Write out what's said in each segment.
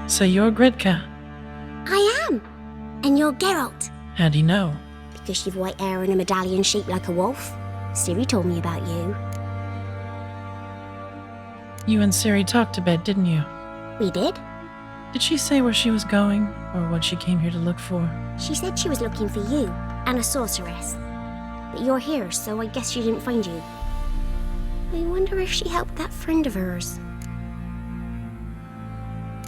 So you're Gridka. I am. And you're Geralt. How'd he know? Because you've white hair and a medallion shaped like a wolf. Ciri told me about you. You and Ciri talked a bit, didn't you? We did. Did she say where she was going, or what she came here to look for? She said she was looking for you, and a sorceress. But you're here, so I guess she didn't find you. I wonder if she helped that friend of hers.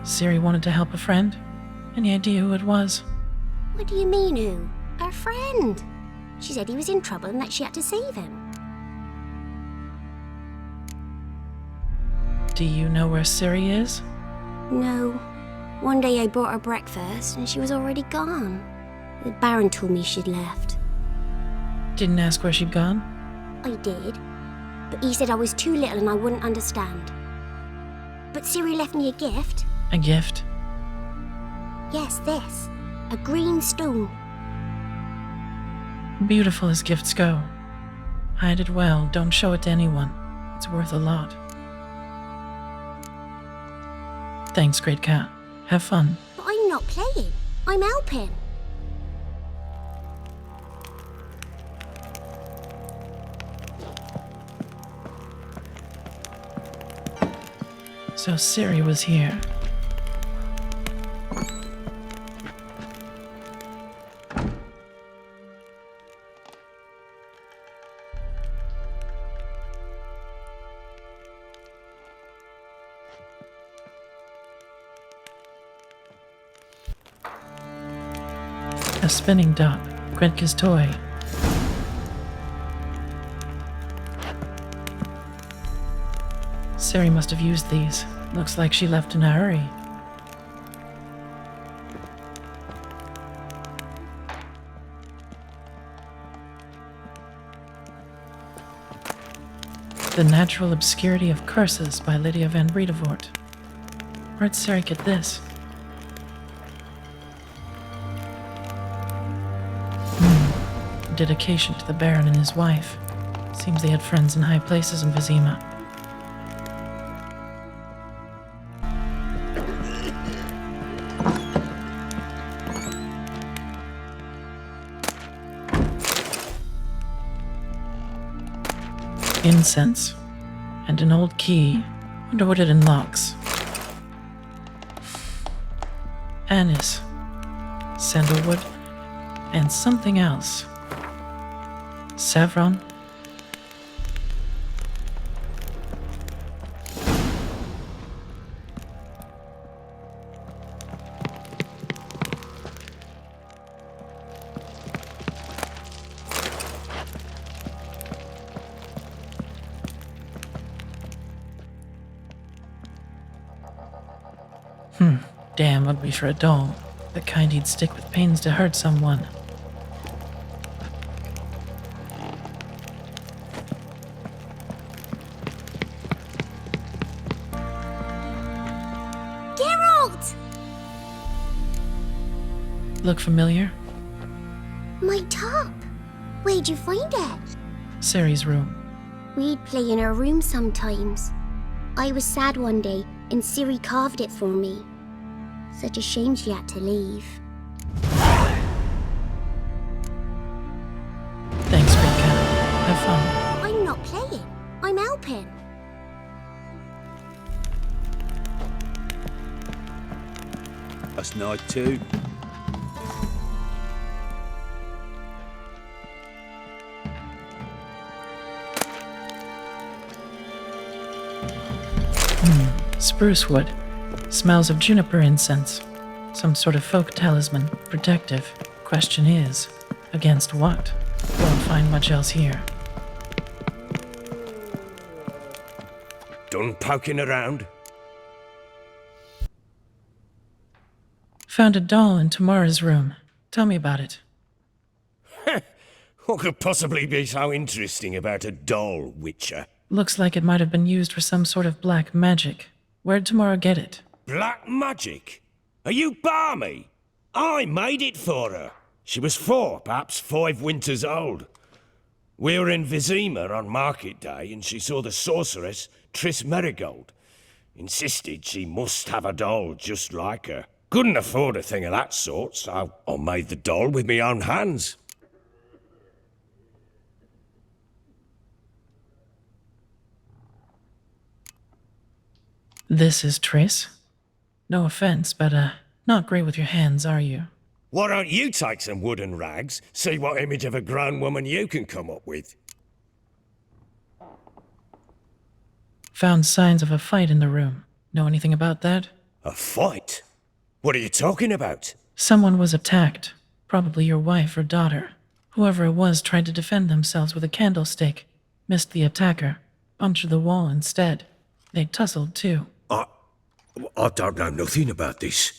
Ciri wanted to help a friend? Any idea who it was? What do you mean, who? Our friend. She said he was in trouble and that she had to save him. Do you know where Ciri is? No. One day I bought her breakfast and she was already gone. The Baron told me she'd left. Didn't ask where she'd gone? I did, but he said I was too little and I wouldn't understand. But Ciri left me a gift. A gift? Yes, this. A green stone. Beautiful as gifts go. Hide it well, don't show it to anyone. It's worth a lot. Thanks, Great Cat. Have fun. But I'm not playing. I'm helping. So Ciri was here. A spinning top, Gretka's toy. Ciri must have used these. Looks like she left in a hurry. The Natural Obscurity of Curses by Lydia van Bredevoort. Where'd Ciri get this? Dedication to the Baron and his wife. Seems they had friends in high places in Vizima. Incense. And an old key. Wonder what it unlocks. Anise. Sandalwood. And something else. Saffron? Damn ugly for a doll. The kind he'd stick with pains to hurt someone. Geralt! Look familiar? My top. Where'd you find it? Ciri's room. We'd play in her room sometimes. I was sad one day and Ciri carved it for me. Such a shame she had to leave. Thanks, Big Cat. Have fun. I'm not playing. I'm helping. Last night too. Spruce wood. Smells of juniper incense. Some sort of folk talisman. Protective. Question is, against what? Won't find much else here. Done poking around? Found a doll in Tamara's room. Tell me about it. What could possibly be so interesting about a doll, Witcher? Looks like it might have been used for some sort of black magic. Where'd Tamara get it? Black magic? Are you balmy? I made it for her. She was 4, perhaps 5 winters old. We were in Vizima on market day and she saw the sorceress, Triss Merigold. Insisted she must have a doll just like her. Couldn't afford a thing of that sort, so I made the doll with my own hands. This is Triss. No offense, but, not great with your hands, are you? Why don't you take some wooden rags, see what image of a grown woman you can come up with? Found signs of a fight in the room. Know anything about that? A fight? What are you talking about? Someone was attacked. Probably your wife or daughter. Whoever it was tried to defend themselves with a candlestick. Missed the attacker. Punctured the wall instead. They tussled too. I don't know nothing about this.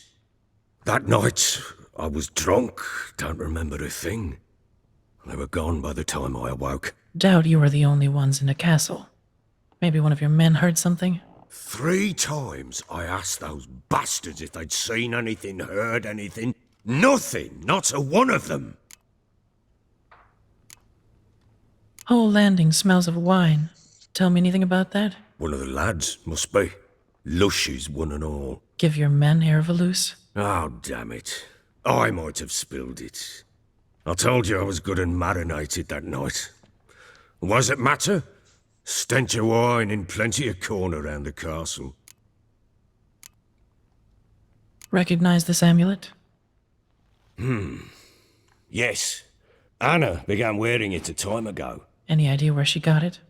That night, I was drunk, don't remember a thing. They were gone by the time I awoke. Doubt you were the only ones in the castle. Maybe one of your men heard something? 3 times I asked those bastards if they'd seen anything, heard anything. Nothing, not a one of them. Whole landing smells of wine. Tell me anything about that? One of the lads, must be. Lushes, one and all. Give your men air of a loose? Oh, damn it. I might have spilled it. I told you I was good and marinated that night. What does it matter? Stench of wine in plenty of corn around the castle. Recognize this amulet? Yes. Anna began wearing it a time ago. Any idea where she got it?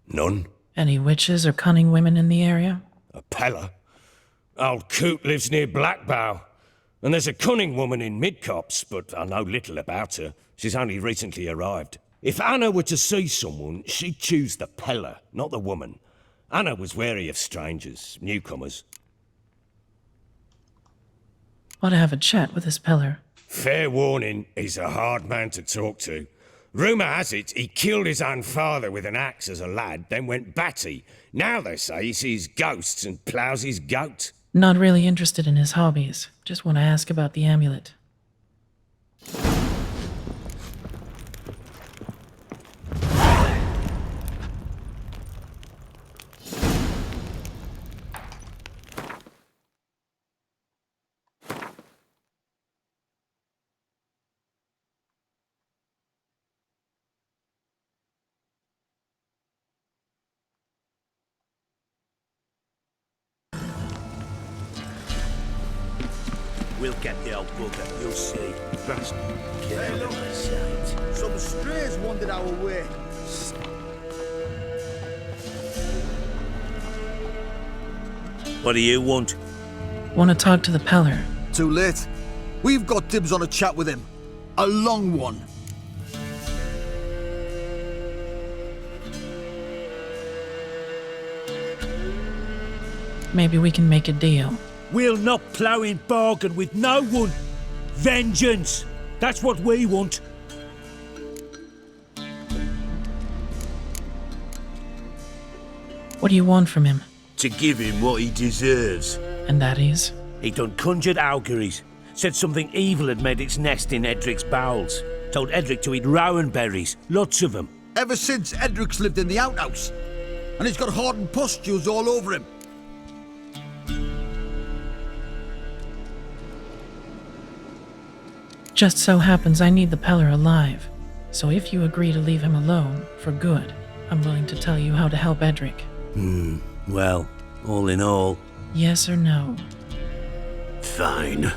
None. Any witches or cunning women in the area? A Peller. Old Coot lives near Blackbow. And there's a cunning woman in Midcopse, but I know little about her. She's only recently arrived. If Anna were to see someone, she'd choose the Peller, not the woman. Anna was wary of strangers, newcomers. Want to have a chat with this Peller? Fair warning, he's a hard man to talk to. Rumour has it he killed his own father with an axe as a lad, then went batty. Now they say he sees ghosts and ploughs his goat. Not really interested in his hobbies. Just want to ask about the amulet. We'll get the old bugger, you'll see. Trust me. Hey, look. Some strays wandered our way. What do you want? Want to talk to the Peller. Too late. We've got dibs on a chat with him. A long one. Maybe we can make a deal. We'll not plough in bargain with no one. Vengeance! That's what we want. What do you want from him? To give him what he deserves. And that is? He done conjured auguries. Said something evil had made its nest in Edric's bowels. Told Edric to eat rowan berries, lots of them. Ever since Edric's lived in the outhouse. And he's got hardened pustules all over him. Just so happens I need the Peller alive. So if you agree to leave him alone, for good, I'm willing to tell you how to help Edric. Well, all in all... Yes or no? Fine.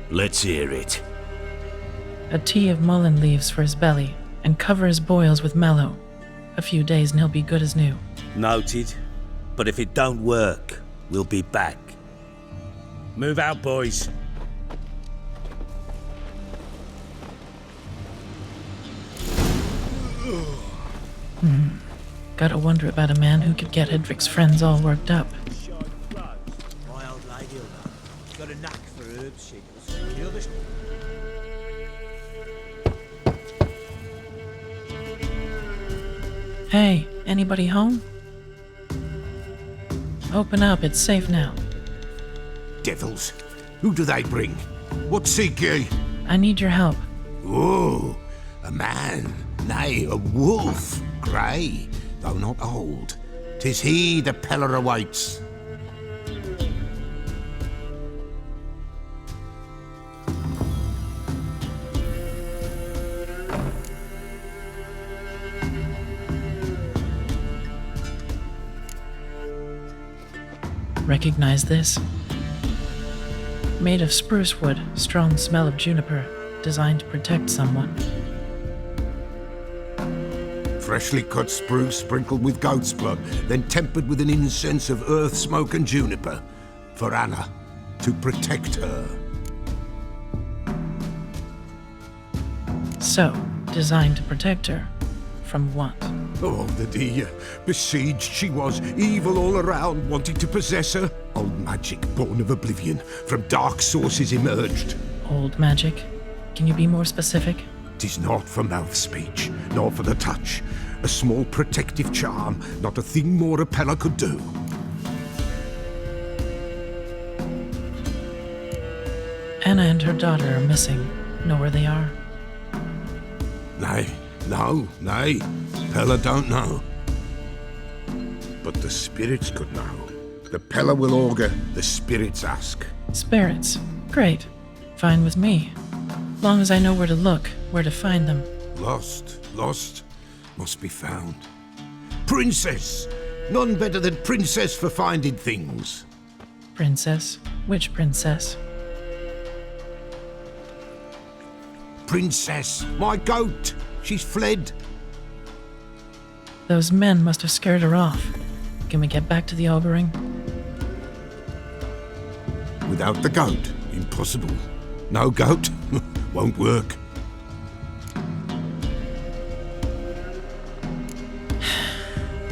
Let's hear it. A tea of mullein leaves for his belly, and cover his boils with mallow. A few days and he'll be good as new. Noted. But if it don't work, we'll be back. Move out, boys. Gotta wonder about a man who could get Edric's friends all worked up. My old lady got a knack for herbs, she does. Hey, anybody home? Open up, it's safe now. Devils. Who do they bring? What seek ye? I need your help. Oh, a man, nay, a wolf, grey, though not old. 'Tis he the Peller awaits. recognize this? Made of spruce wood, strong smell of juniper, designed to protect someone. Freshly cut spruce sprinkled with goat's blood, then tempered with an incense of earth, smoke and juniper. For Anna, to protect her. So, designed to protect her. From what? Oh, the dear. Besieged she was, evil all around, wanting to possess her. Old magic, born of oblivion, from dark sources emerged. Old magic? Can you be more specific? 'Tis not for mouth speech, nor for the touch. A small protective charm, not a thing more a Pella could do. Anna and her daughter are missing. Know where they are? Nay. Pella don't know. But the spirits could know. The Pella will augur, the spirits ask. Spirits. Great. Fine with me. Long as I know where to look, where to find them. Lost, must be found. Princess! None better than princess for finding things. Princess? Which princess? Princess, my goat! She's fled. Those men must have scared her off. Can we get back to the augering? Without the goat, impossible. No goat, won't work.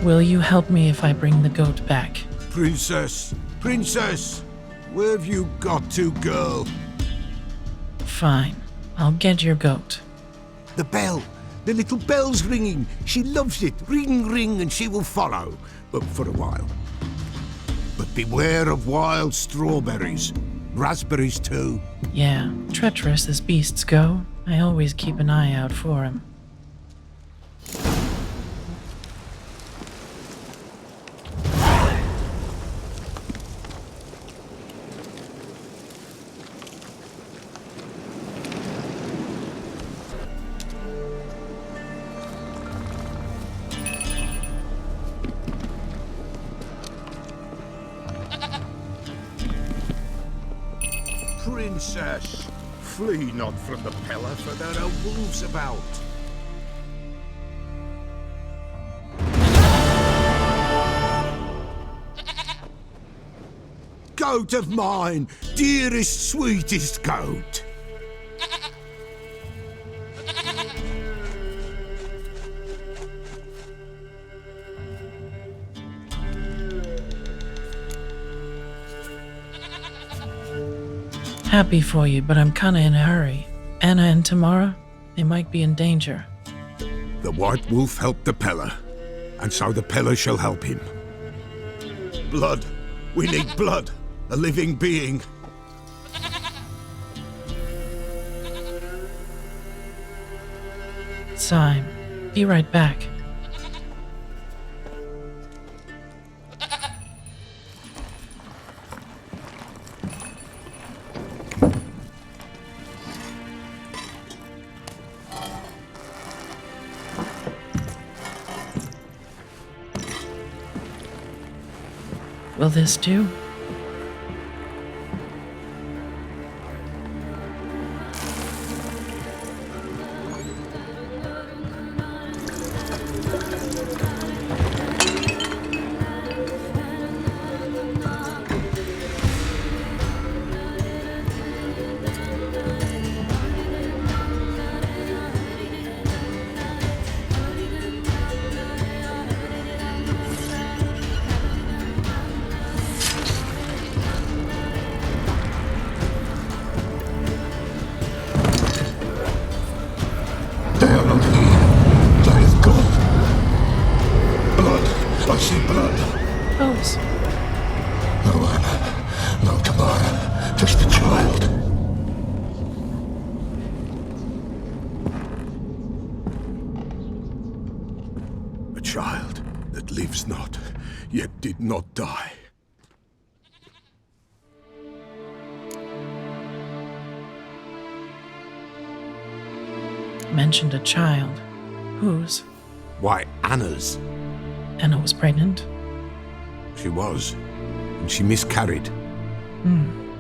Will you help me if I bring the goat back? Princess, where have you got to, girl? Fine. I'll get your goat. The bell, the little bell's ringing. She loves it. Ring, ring, and she will follow. But for a while. But beware of wild strawberries. Raspberries too. Yeah, treacherous as beasts go, I always keep an eye out for him. Princess, flee not from the Pella, for there are wolves about. Goat of mine, dearest, sweetest goat. Happy for you, but I'm kinda in a hurry. Anna and Tamara, they might be in danger. The White Wolf helped the Pella, and so the Pella shall help him. Blood. We need blood. A living being. Time. Be right back. Will this do? They are not here. They have gone. Blood. I see blood. Pose. No Anna. No Tamara. Just the child. A child that lives not, yet did not die. Mentioned a child. Whose? Why, Anna's. Anna was pregnant? She was. and she miscarried.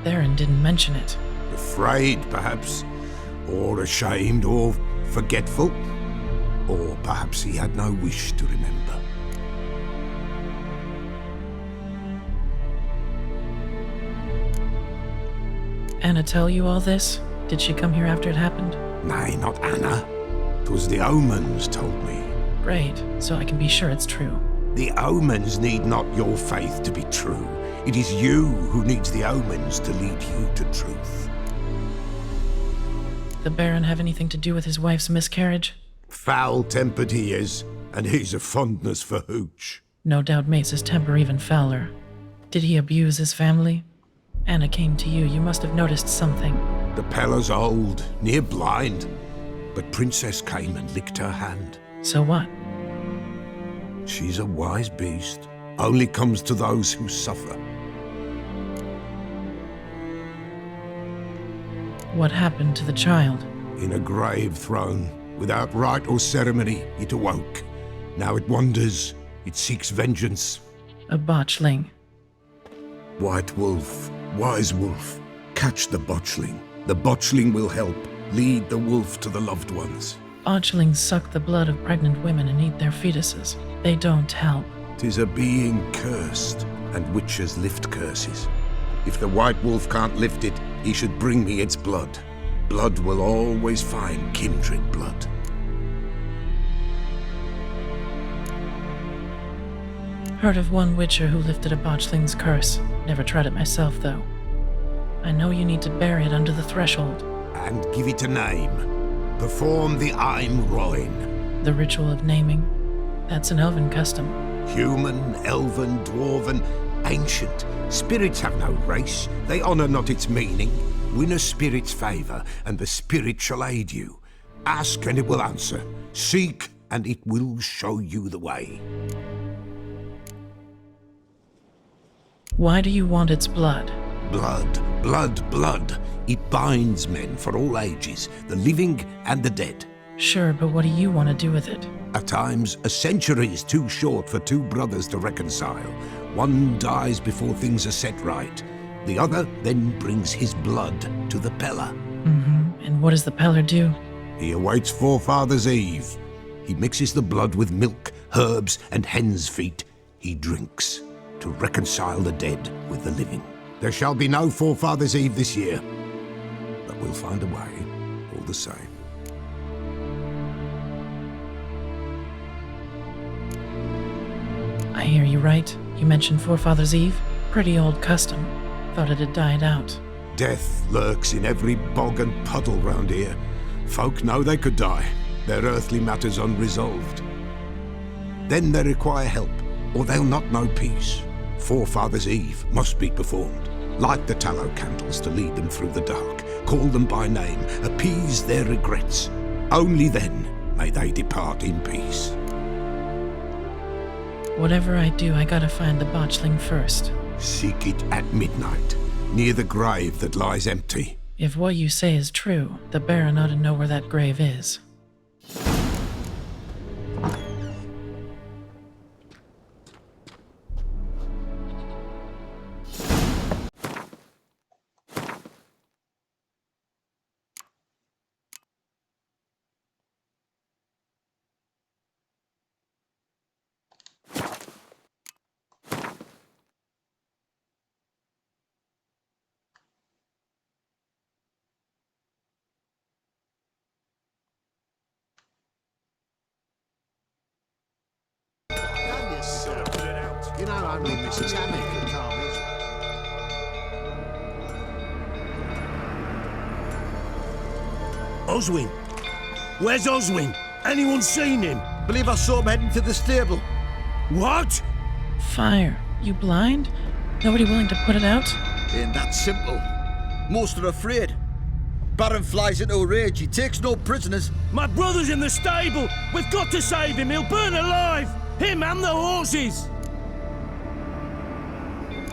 Baron didn't mention it. Afraid, perhaps, or ashamed, or forgetful, or perhaps he had no wish to remember. Anna tell you all this? Did she come here after it happened? Nay, not Anna. 'Twas the omens told me. Great, so I can be sure it's true. The omens need not your faith to be true. It is you who needs the omens to lead you to truth. The Baron have anything to do with his wife's miscarriage? Foul-tempered he is, and he's a fondness for hooch. No doubt makes his temper even fouler. Did he abuse his family? Anna came to you. You must have noticed something. The Pella's old, near blind, but Princess came and licked her hand. So what? She's a wise beast, only comes to those who suffer. What happened to the child? In a grave thrown, without rite or ceremony, it awoke. Now it wanders, it seeks vengeance. A botchling. White wolf, wise wolf, catch the botchling. The botchling will help, lead the wolf to the loved ones. Botchlings suck the blood of pregnant women and eat their fetuses. They don't help. 'Tis a being cursed, and witches lift curses. If the white wolf can't lift it, he should bring me its blood. Blood will always find kindred blood. Heard of one witcher who lifted a botchling's curse. Never tried it myself, though. I know you need to bury it under the threshold. And give it a name. Perform the Aim Roin. The ritual of naming. That's an elven custom. Human, elven, dwarven, ancient. Spirits have no race. They honour not its meaning. Win a spirit's favour, and the spirit shall aid you. Ask, and it will answer. Seek, and it will show you the way. Why do you want its blood? Blood, blood, blood. It binds men for all ages, the living and the dead. Sure, but what do you want to do with it? At times, a century is too short for two brothers to reconcile. One dies before things are set right. The other then brings his blood to the Pella. And what does the Peller do? He awaits Forefather's Eve. He mixes the blood with milk, herbs, and hen's feet. He drinks to reconcile the dead with the living. There shall be no Forefather's Eve this year, but we'll find a way all the same. I hear you right. You mentioned Forefather's Eve? Pretty old custom. Thought it had died out. Death lurks in every bog and puddle round here. Folk know they could die, their earthly matters unresolved. Then they require help, or they'll not know peace. Forefather's Eve must be performed. Light the tallow candles to lead them through the dark. Call them by name, appease their regrets. Only then may they depart in peace. Whatever I do, I gotta find the botchling first. Seek it at midnight, near the grave that lies empty. If what you say is true, the Baron ought to know where that grave is. You know only Mrs. Hammock can calm it. Oswin? Where's Oswin? Anyone seen him? Believe I saw him heading to the stable. What? Fire. You blind? Nobody willing to put it out? Ain't that simple. Most are afraid. Baron flies into a rage. He takes no prisoners. My brother's in the stable. We've got to save him. He'll burn alive. Him and the horses.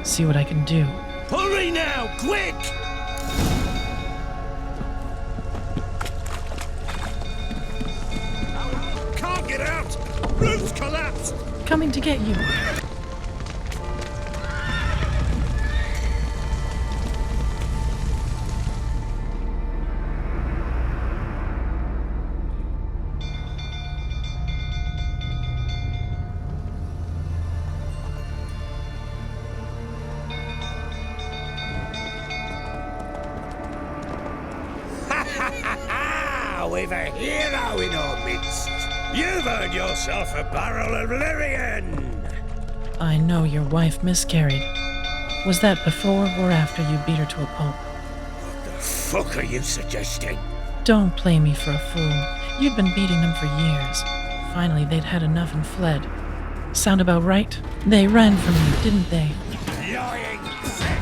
See what I can do. Hurry now, quick! Can't get out. Roof's collapsed. Coming to get you. Now we've a hero in our midst. You've earned yourself a barrel of Lyrian. I know your wife miscarried. Was that before or after you beat her to a pulp? What the fuck are you suggesting? Don't play me for a fool. You'd been beating them for years. Finally, they'd had enough and fled. Sound about right? They ran from you, didn't they? Lying prick!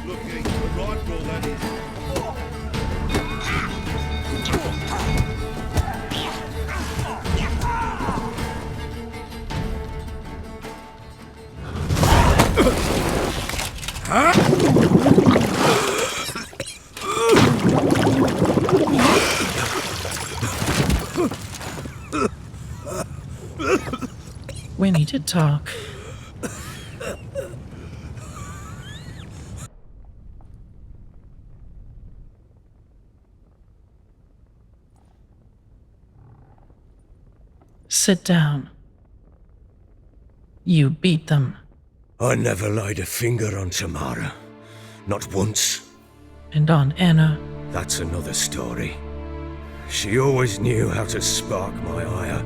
Looking for rifle, that is. We need to talk. Sit down. You beat them. I never laid a finger on Tamara. Not once. And on Anna. That's another story. She always knew how to spark my ire.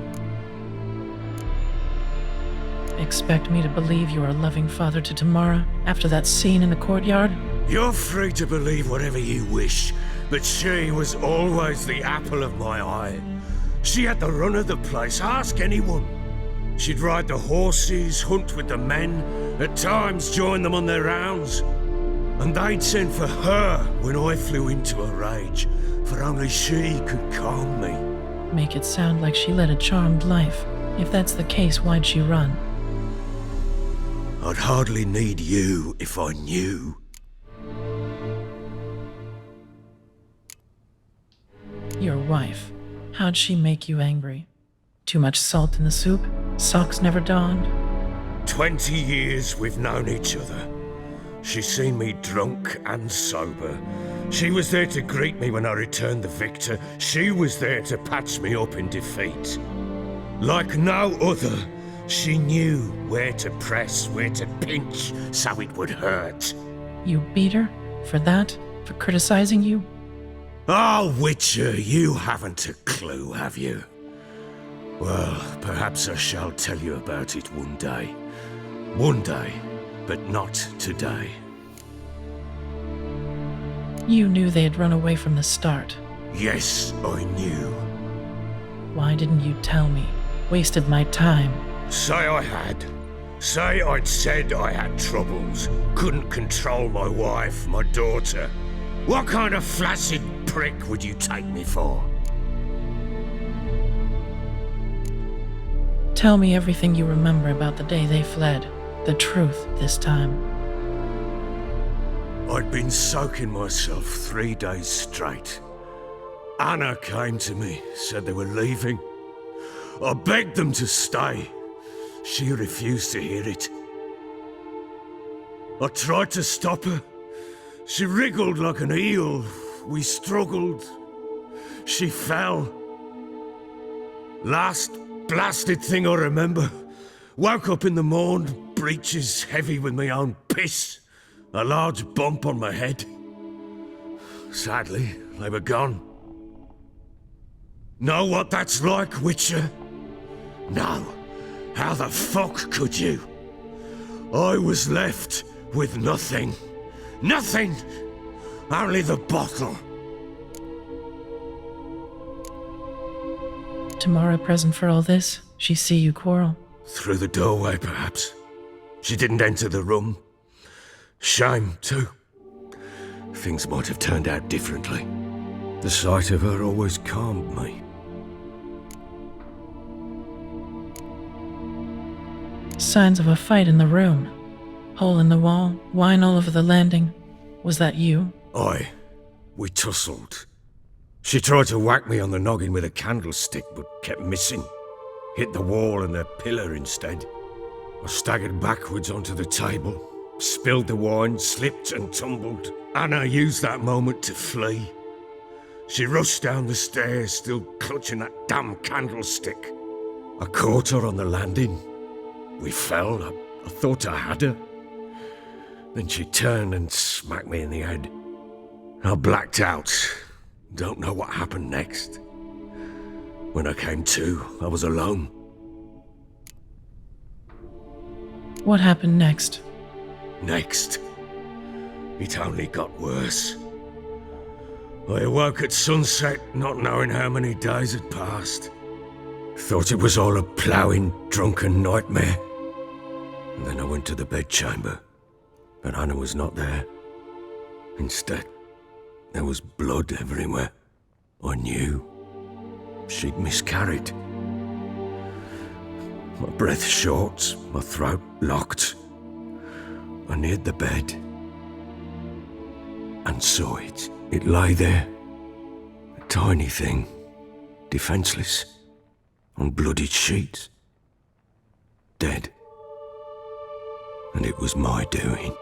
Expect me to believe you're a loving father to Tamara after that scene in the courtyard? You're free to believe whatever you wish, but she was always the apple of my eye. She had the run of the place, ask anyone. She'd ride the horses, hunt with the men, at times join them on their rounds. And they'd send for her when I flew into a rage, for only she could calm me. Make it sound like she led a charmed life. If that's the case, why'd she run? I'd hardly need you if I knew. Your wife. How'd she make you angry? Too much salt in the soup? Socks never donned? 20 years we've known each other. She's seen me drunk and sober. She was there to greet me when I returned the victor. She was there to patch me up in defeat. Like no other, she knew where to press, where to pinch, so it would hurt. You beat her? For that? For criticizing you? Oh, Witcher, you haven't a clue, have you? Well, perhaps I shall tell you about it one day. One day, but not today. You knew they had run away from the start. Yes, I knew. Why didn't you tell me? Wasted my time. Say I had. Say I'd said I had troubles. Couldn't control my wife, my daughter. What kind of flaccid prick would you take me for? Tell me everything you remember about the day they fled. The truth this time. I'd been soaking myself 3 days straight. Anna came to me, said they were leaving. I begged them to stay. She refused to hear it. I tried to stop her. She wriggled like an eel. We struggled. She fell. Last blasted thing I remember. Woke up in the morn, breeches heavy with my own piss. A large bump on my head. Sadly, they were gone. Know what that's like, Witcher? No. How the fuck could you? I was left with nothing. Nothing! Only the bottle. Tamara present for all this? She see you quarrel? Through the doorway, perhaps. She didn't enter the room. Shame, too. Things might have turned out differently. The sight of her always calmed me. Signs of a fight in the room. Hole in the wall, wine all over the landing. Was that you? Aye. We tussled. She tried to whack me on the noggin with a candlestick, but kept missing. Hit the wall and a pillar instead. I staggered backwards onto the table, spilled the wine, slipped and tumbled. Anna used that moment to flee. She rushed down the stairs, still clutching that damn candlestick. I caught her on the landing. we fell. I thought I had her. Then she turned and smacked me in the head. I blacked out. Don't know what happened next. When I came to, I was alone. What happened next? Next, it only got worse. I awoke at sunset, not knowing how many days had passed. Thought it was all a ploughing, drunken nightmare. And then I went to the bedchamber, but Anna was not there. Instead, there was blood everywhere. I knew she'd miscarried. My breath short, my throat locked. I neared the bed and saw it. It lay there, a tiny thing, defenseless, on bloodied sheets, dead. And it was my doing.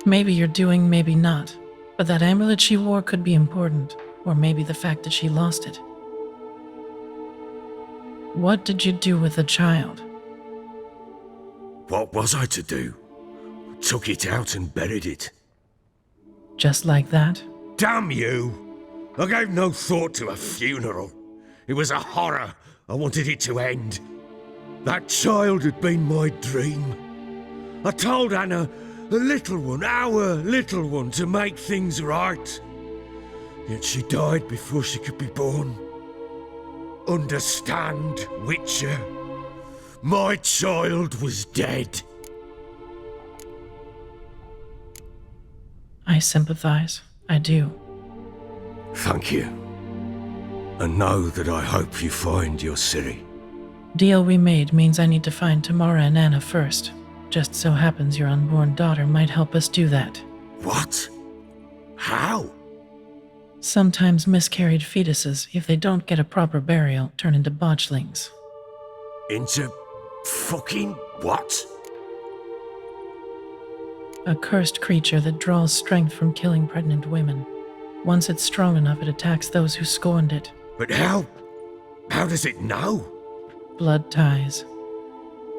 Maybe you're doing, maybe not. But that amulet she wore could be important. Or maybe the fact that she lost it. What did you do with the child? What was I to do? Took it out and buried it. Just like that? Damn you! I gave no thought to a funeral. It was a horror. I wanted it to end. That child had been my dream. I told Anna, the little one, our little one, to make things right. Yet she died before she could be born. Understand, Witcher? My child was dead. I sympathize. I do. Thank you. And know that I hope you find your Ciri. Deal we made means I need to find Tamara and Anna first. Just so happens your unborn daughter might help us do that. What? How? Sometimes miscarried fetuses, if they don't get a proper burial, turn into botchlings. Into fucking what? A cursed creature that draws strength from killing pregnant women. Once it's strong enough, it attacks those who scorned it. But how? How does it know? Blood ties.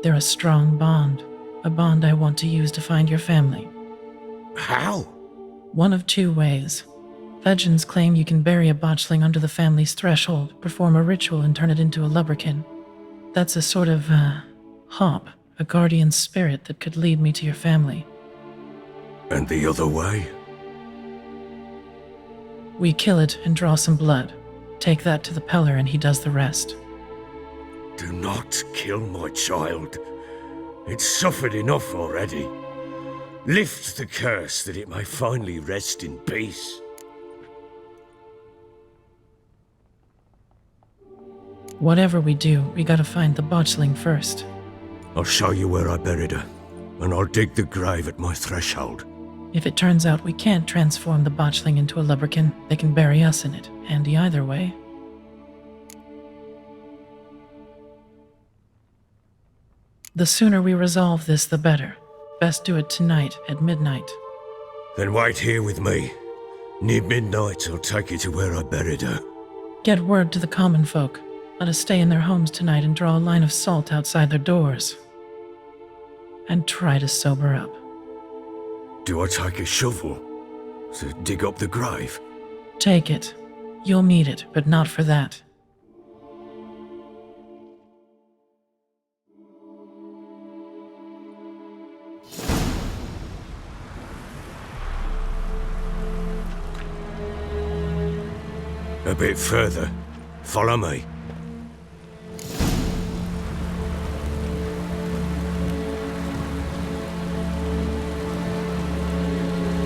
They're a strong bond. A bond I want to use to find your family. How? One of two ways. Legends claim you can bury a botchling under the family's threshold, perform a ritual, and turn it into a lubberkin. That's a sort of, hop, a guardian spirit that could lead me to your family. And the other way? We kill it and draw some blood. Take that to the Peller and he does the rest. Do not kill my child. It's suffered enough already. Lift the curse that it may finally rest in peace. Whatever we do, we gotta find the botchling first. I'll show you where I buried her, and I'll dig the grave at my threshold. If it turns out we can't transform the botchling into a lubberkin, they can bury us in it. Handy either way. The sooner we resolve this, the better. Best do it tonight at midnight. Then wait here with me. Near midnight, I'll take you to where I buried her. Get word to the common folk. Let us stay in their homes tonight and draw a line of salt outside their doors. And try to sober up. Do I take a shovel to dig up the grave? Take it. You'll need it, but not for that. A bit further. Follow me.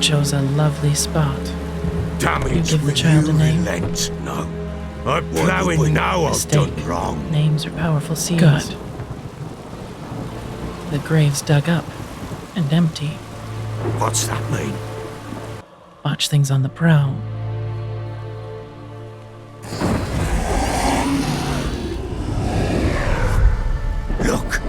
Chose a lovely spot. Damage You give the when child you a name? relent. No. I'm ploughing now I've Mistake. done wrong. Names are powerful seeds. Good. The grave's dug up and empty. What's that mean? Botchling's on the prowl. Look!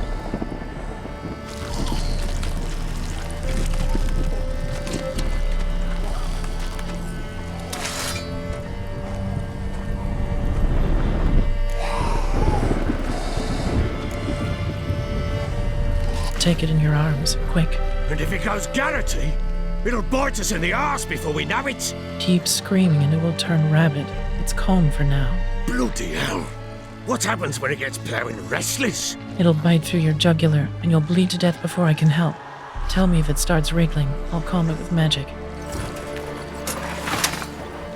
take it in your arms, quick. And if it goes Garrity, it'll bite us in the arse before we know it. Keep screaming and it will turn rabid. It's calm for now. Bloody hell. What happens when it gets plowing restless? It'll bite through your jugular and you'll bleed to death before I can help. Tell me if it starts wriggling. I'll calm it with magic.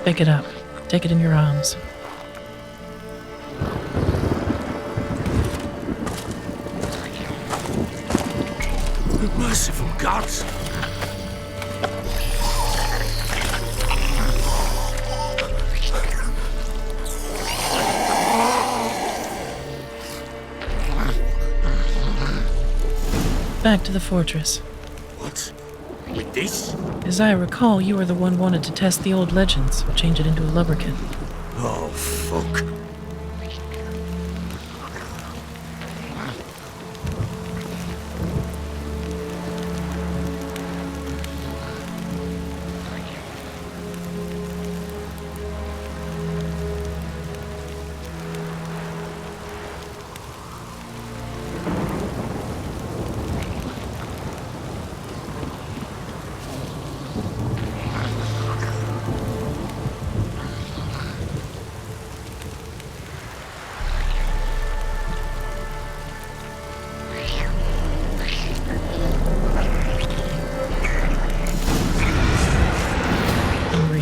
Pick it up. Take it in your arms. Merciful gods. Back to the fortress. What? With this? As I recall, you were the one wanted to test the old legends, change it into a lubberkin. Oh, fuck.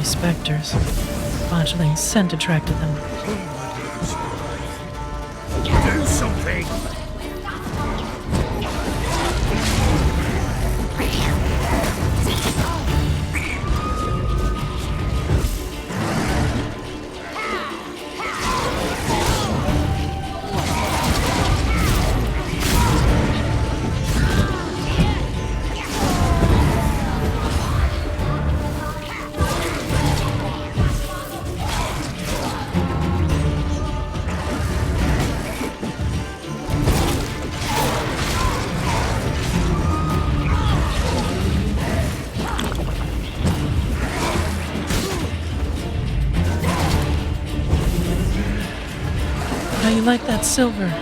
Spectres. Botchling's scent attracted them. Do something! How you like that silver?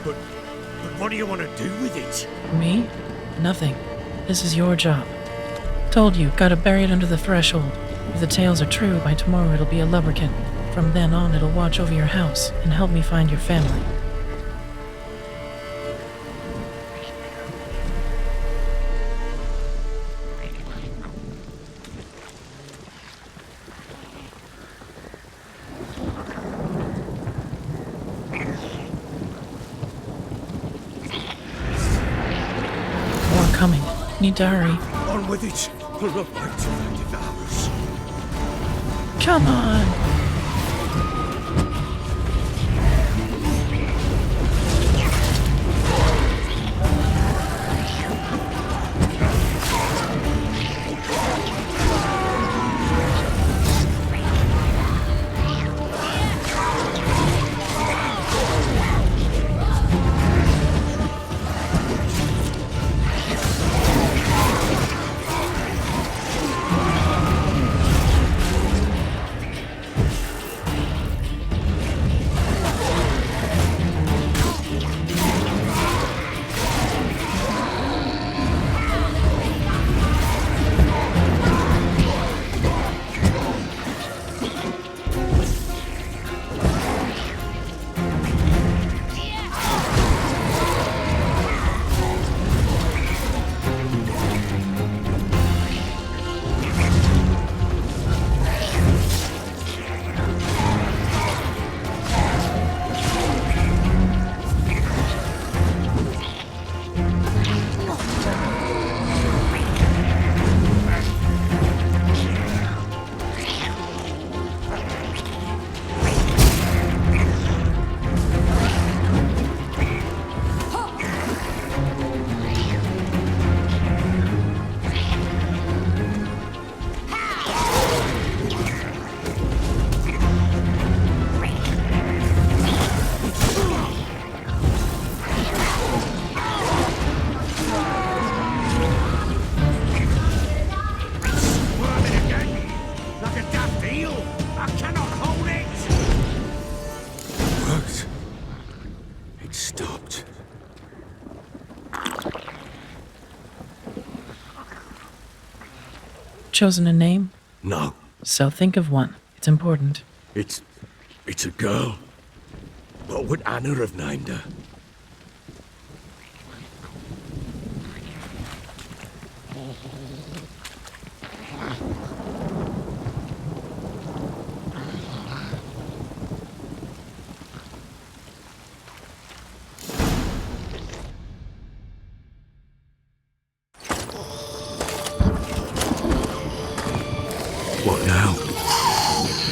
But what do you want to do with it? Me? Nothing. This is your job. Told you, gotta bury it under the threshold. If the tales are true, by tomorrow it'll be a lubberkin. From then on, it'll watch over your house and help me find your family. More coming. Need to hurry. On with it. We'll not wait till that devours. Come on! But it stopped. Chosen a name? No, So think of one. It's important. it's a girl. What would Anna have named her? What now?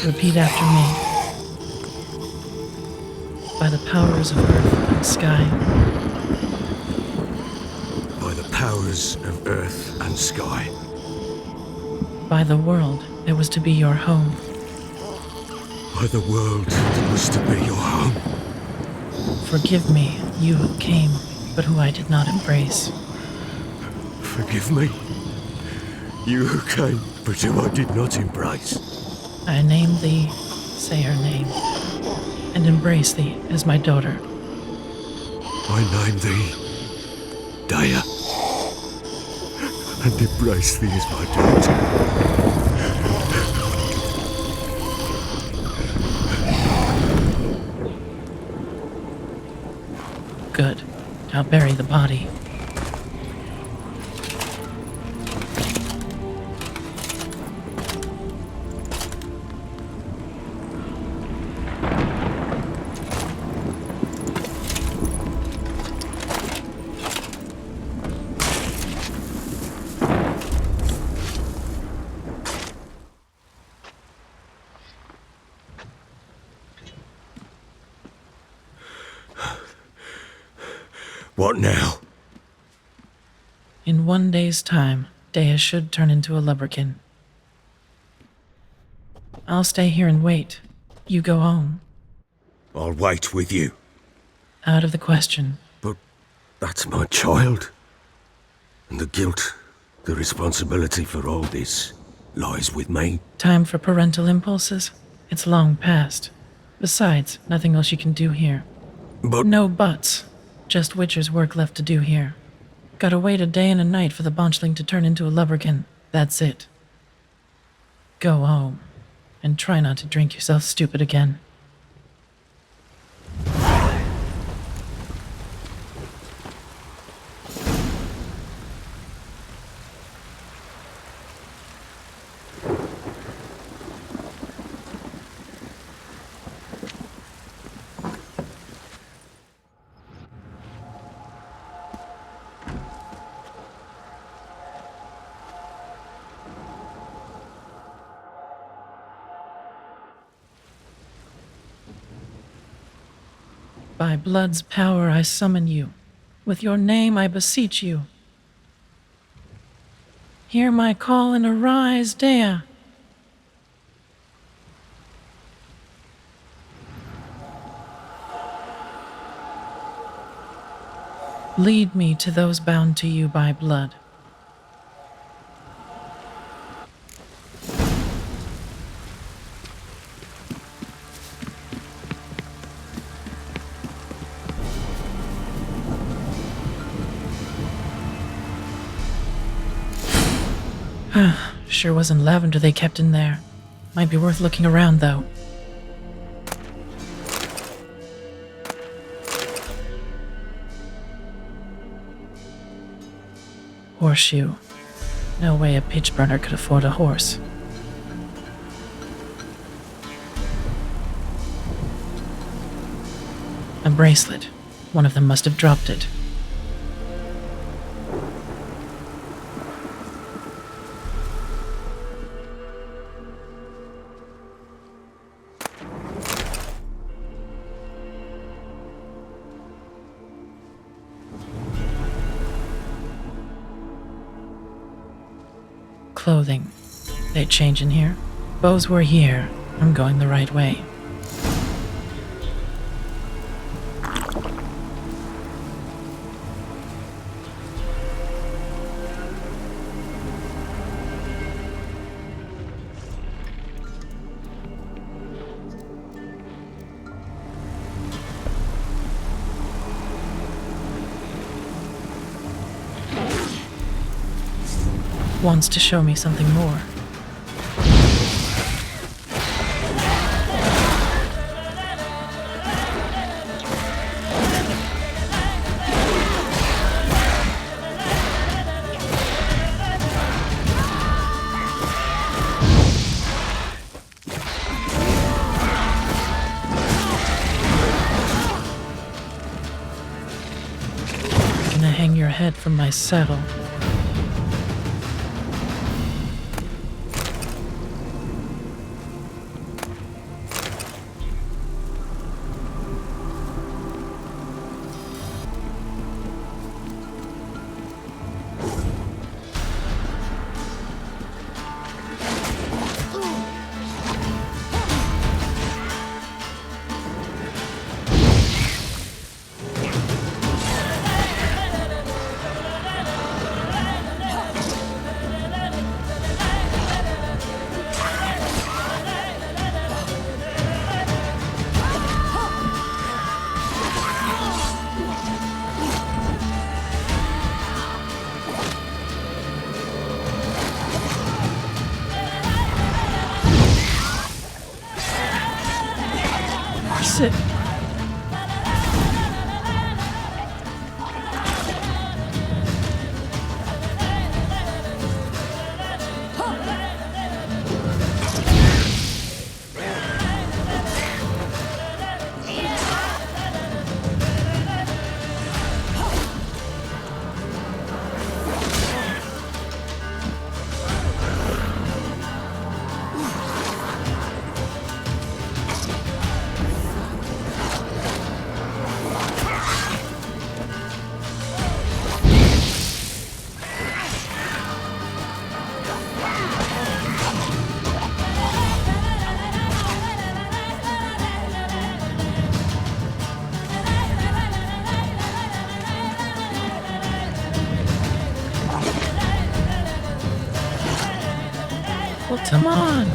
Repeat after me. By the powers of earth and sky, By the powers of earth and sky. by the world that was to be your home, By the world that was to be your home. forgive me, you who came, but who I did not embrace. Forgive me. You who came, but who I did not embrace. I name thee, say her name, and embrace thee as my daughter. I name thee Daya, and embrace thee as my daughter. Good. Now bury the body. What now? In 1 day's time, Dea should turn into a lubberkin. I'll stay here and wait. You go home. I'll wait with you. Out of the question. But that's my child. And the guilt, the responsibility for all this lies with me. Time for parental impulses? It's long past. Besides, nothing else you can do here. But No buts. Just Witcher's work left to do here. Gotta wait a day and a night for the Botchling to turn into a lubberkin. That's it. Go home. And try not to drink yourself stupid again. By blood's power I summon you. With your name I beseech you. Hear my call and arise, Dea. Lead me to those bound to you by blood. Sure wasn't lavender they kept in there. Might be worth looking around, though. Horseshoe. No way a pitch burner could afford a horse. A bracelet. One of them must have dropped it. Clothing. They change in here? Bows were here. I'm going the right way. wants to show me something more. Gonna hang your head from my saddle. Sit. Well, come on.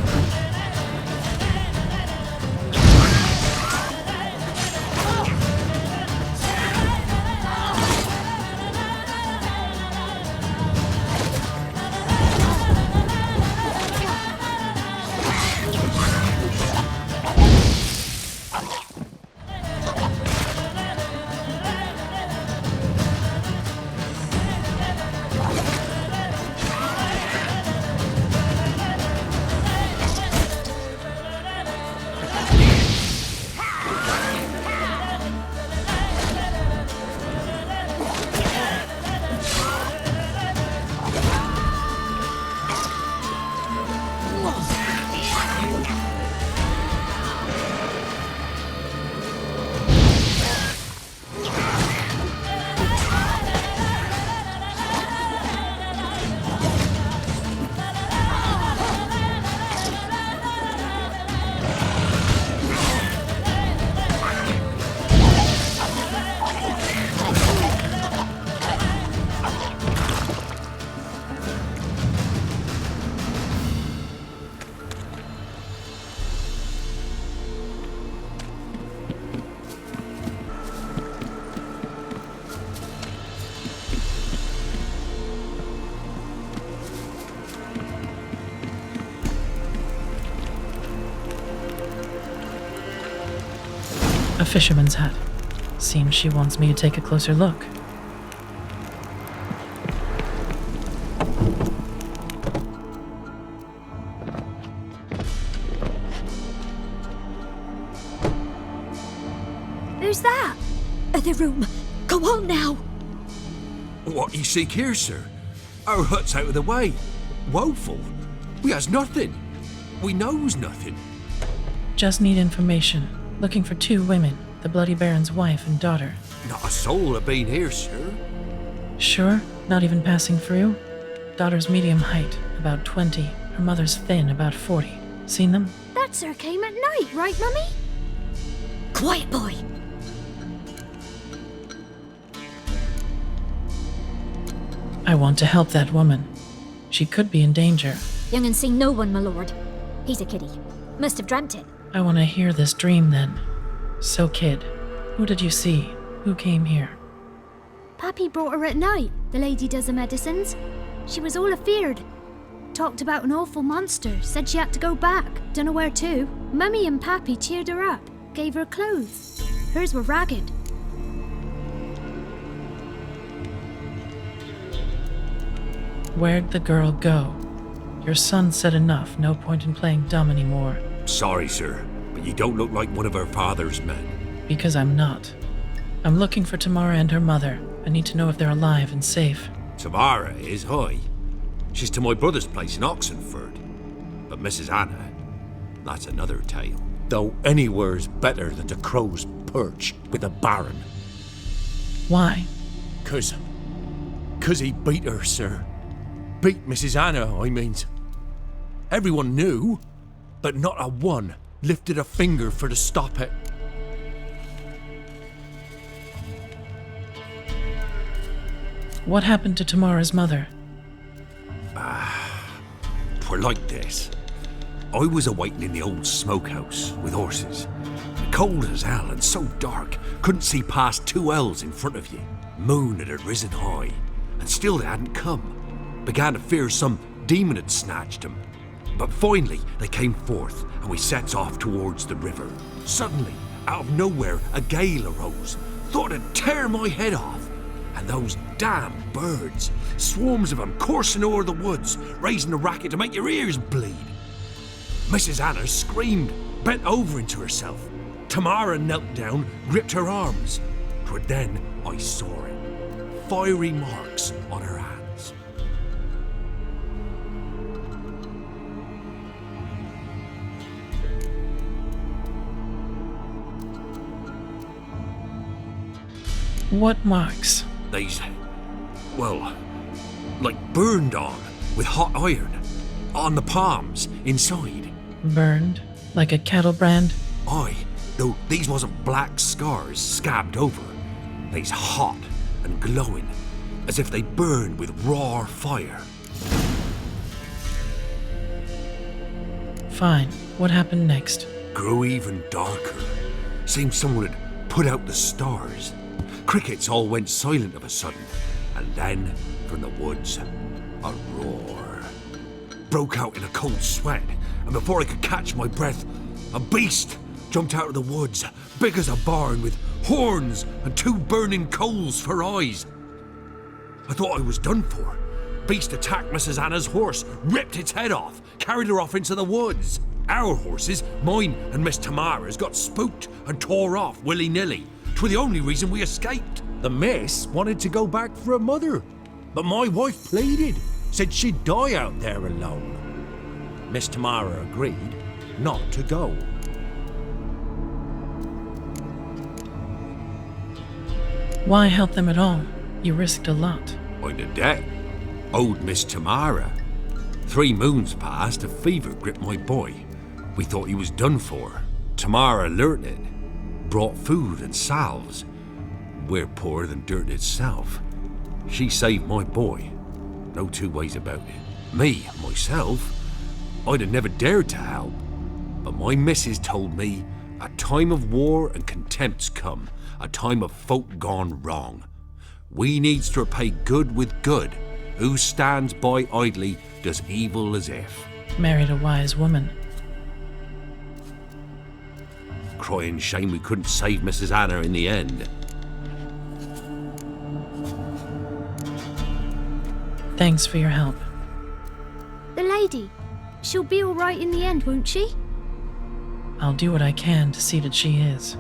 A fisherman's hat. Seems she wants me to take a closer look. Who's that? The room. Go on now. What you seek here, sir? Our hut's out of the way. Woeful. We has nothing. We knows nothing. Just need information. Looking for 2 women, the Bloody Baron's wife and daughter. Not a soul have been here, sir. Sure? Not even passing through? Daughter's medium height, about 20. Her mother's thin, about 40. Seen them? That sir came at night, right, Mummy? Quiet, boy. I want to help that woman. She could be in danger. Young and seen no one, my lord. He's a kiddie. Must have dreamt it. I want to hear this dream then. So, kid, who did you see? Who came here? Pappy brought her at night. The lady does the medicines. She was all afeared. Talked about an awful monster, said she had to go back, dunno where to. Mummy and Pappy cheered her up, gave her clothes. Hers were ragged. Where'd the girl go? Your son said enough, no point in playing dumb anymore. Sorry, sir, but you don't look like one of her father's men. Because I'm not. I'm looking for Tamara and her mother. I need to know if they're alive and safe. Tamara is, hi. She's to my brother's place in Oxenford. But Mrs. Anna, that's another tale. Though anywhere's better than the crow's perch with a baron. Why? 'Cause he beat her, sir. Beat Mrs. Anna, I means. Everyone knew, but not a one lifted a finger for to stop it. What happened to Tamara's mother? 'Twere like this. I was awaiting in the old smokehouse with horses. Cold as hell and so dark, couldn't see past 2 ells in front of you. Moon had risen high, and still they hadn't come. Began to fear some demon had snatched them. But finally they came forth, and we sets off towards the river. Suddenly, out of nowhere, a gale arose. Thought it'd tear my head off. And those damn birds, swarms of them coursing o'er the woods, raising a racket to make your ears bleed. Mrs. Anna screamed, bent over into herself. Tamara knelt down, gripped her arms. 'Twere then I saw it. Fiery marks on her hands. What marks? They's, well, like burned on with hot iron. On the palms, inside. Burned? Like a cattle brand? Aye, though these wasn't black scars scabbed over. They's hot and glowing, as if they burned with raw fire. Fine. What happened next? Grew even darker. Seemed someone had put out the stars. Crickets all went silent of a sudden, and then, from the woods, a roar. Broke out in a cold sweat, and before I could catch my breath, a beast jumped out of the woods, big as a barn, with horns and 2 burning coals for eyes. I thought I was done for. Beast attacked Mrs. Anna's horse, ripped its head off, carried her off into the woods. Our horses, mine and Miss Tamara's, got spooked and tore off willy-nilly. 'Twere the only reason we escaped. The miss wanted to go back for her mother, but my wife pleaded, said she'd die out there alone. Miss Tamara agreed not to go. Why help them at all? You risked a lot. I'm the debt. Owed Miss Tamara. 3 moons passed, a fever gripped my boy. We thought he was done for. Tamara learnt it. Brought food and salves. We're poorer than dirt itself. She saved my boy. No 2 ways about it. Me, myself, I'd have never dared to help. But my missus told me a time of war and contempt's come. A time of folk gone wrong. We needs to repay good with good. Who stands by idly does evil as if. Married a wise woman. Crying shame we couldn't save Mrs. Anna in the end. Thanks for your help. The lady, she'll be all right in the end, won't she? I'll do what I can to see that she is.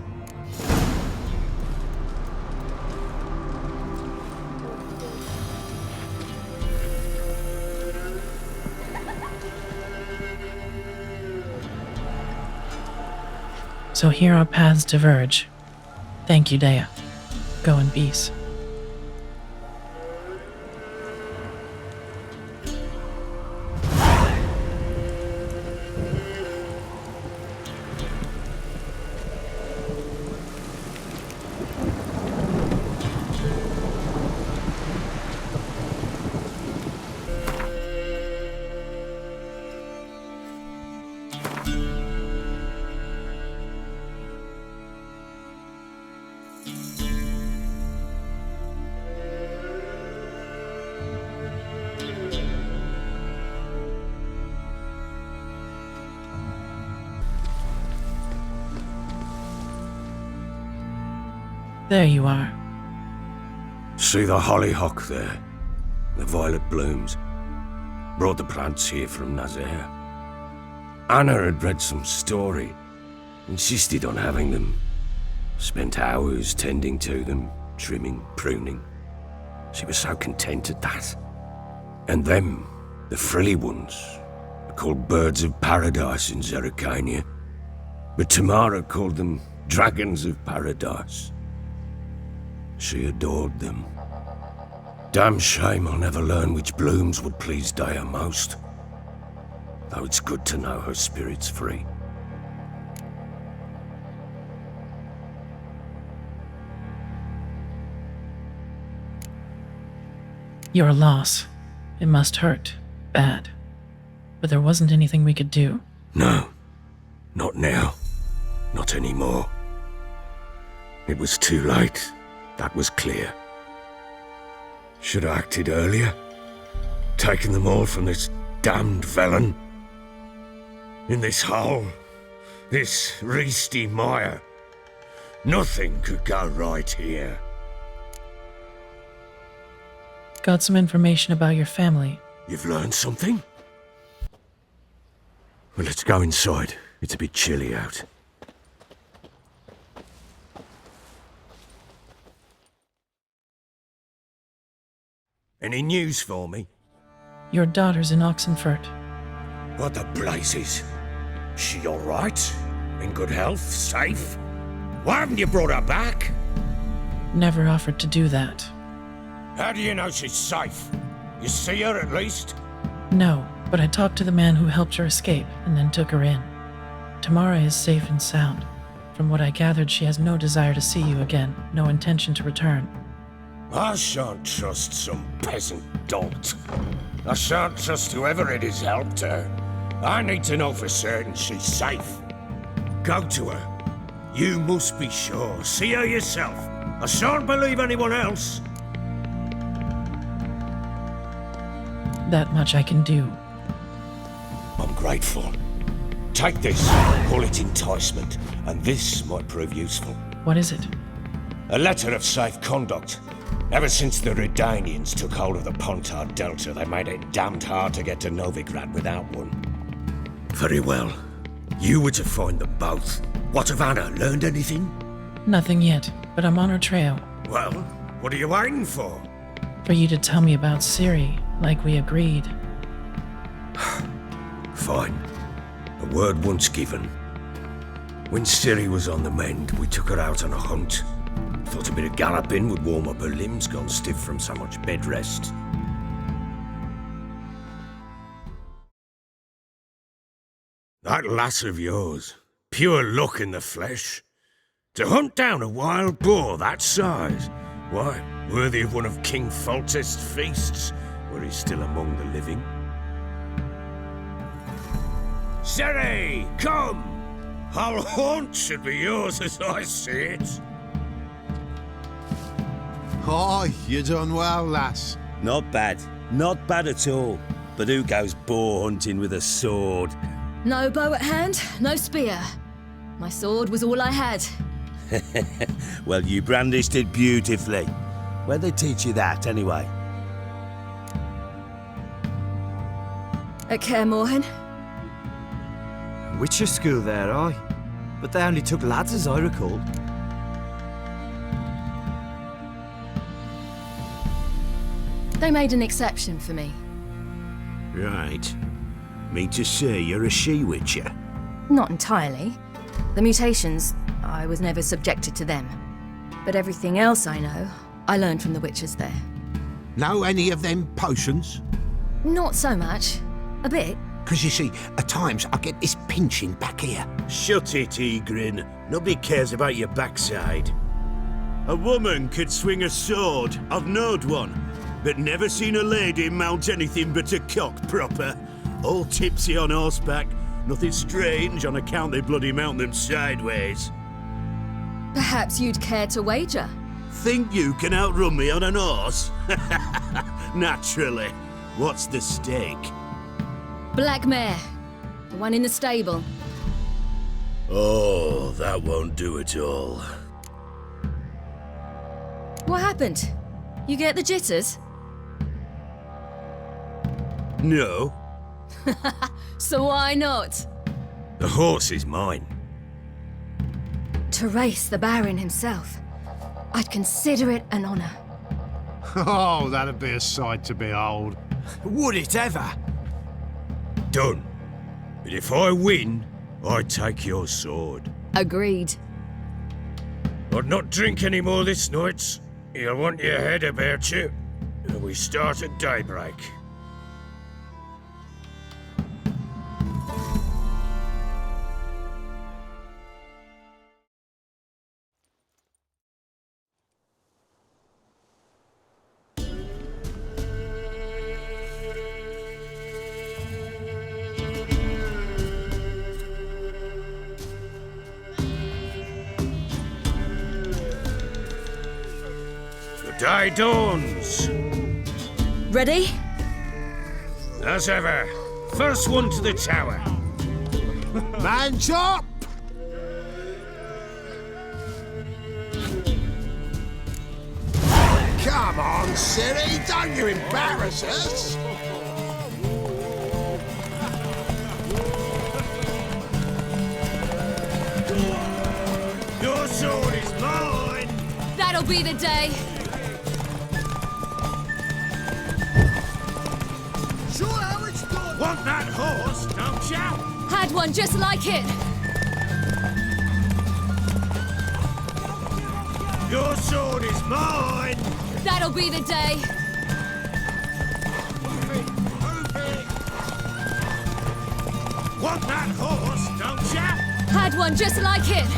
So here our paths diverge. Thank you, Dea. Go in peace. There you are. See the hollyhock there? The violet blooms. Brought the plants here from Nazaire. Anna had read some story. Insisted on having them. Spent hours tending to them, trimming, pruning. She was so content at that. And them, the frilly ones, are called birds of paradise in Zerrikania. But Tamara called them dragons of paradise. She adored them. Damn shame I'll never learn which blooms would please Daya most. Though it's good to know her spirit's free. Your loss. It must hurt. Bad. But there wasn't anything we could do. No. Not now. Not anymore. It was too late. That was clear. Should have acted earlier. Taken them all from this damned felon. In this hole. This reesty mire. Nothing could go right here. Got some information about your family. You've learned something? Well, let's go inside. It's a bit chilly out. Any news for me? Your daughter's in Oxenfurt. What the blazes? She all right? In good health? Safe? Why haven't you brought her back? Never offered to do that. How do you know she's safe? You see her at least? No, but I talked to the man who helped her escape and then took her in. Tamara is safe and sound. From what I gathered, she has no desire to see you again, no intention to return. I shan't trust some peasant dolt. I shan't trust whoever it is helped her. I need to know for certain she's safe. Go to her. You must be sure. See her yourself. I shan't believe anyone else. That much I can do. I'm grateful. Take this, call it enticement, and this might prove useful. What is it? A letter of safe conduct. Ever since the Redanians took hold of the Pontard Delta, they made it damned hard to get to Novigrad without one. Very well. You were to find them both. What of Anna? Learned anything? Nothing yet, but I'm on her trail. Well, what are you waiting for? For you to tell me about Ciri, like we agreed. Fine. A word once given. When Ciri was on the mend, we took her out on a hunt. Thought a bit of galloping would warm up her limbs, gone stiff from so much bed rest. That lass of yours, pure luck in the flesh. To hunt down a wild boar that size, why, worthy of one of King Foltest's feasts, were he still among the living. Ciri, come! Our haunt should be yours as I see it. Oh, you done well, lass. Not bad. Not bad at all. But who goes boar hunting with a sword? No bow at hand, no spear. My sword was all I had. Well, you brandished it beautifully. Where'd they teach you that, anyway? At Kaer Morhen. Witcher school there, aye. But they only took lads as I recall. They made an exception for me. Right. Mean to say you're a she-witcher? Not entirely. The mutations, I was never subjected to them. But everything else I know, I learned from the witches there. Know any of them potions? Not so much. A bit. 'Cause you see, at times I get this pinching back here. Shut it, Egrin. Nobody cares about your backside. A woman could swing a sword. I've knowed one. But never seen a lady mount anything but a cock proper. All tipsy on horseback. Nothing strange on account they bloody mount them sideways. Perhaps you'd care to wager? Think you can outrun me on an horse? Naturally. What's the stake? Black mare. The one in the stable. Oh, that won't do at all. What happened? You get the jitters? No, So why not? the horse is mine. To race the Baron himself. I'd consider it an honor. Oh, that'd be a sight to behold. Would it ever? Done. But if I win, I take your sword. Agreed. I'd not drink any more this night. You'll want your head about you. And we start at daybreak. The day dawns. Ready? As ever, first one to the tower. Man chop! Come on, Ciri, don't you embarrass us! Your sword is mine. That'll be the day. Sure how it's done. Want that horse, don't you? Had one just like it. Your sword is mine. That'll be the day. Want that horse, don't you? Had one just like it.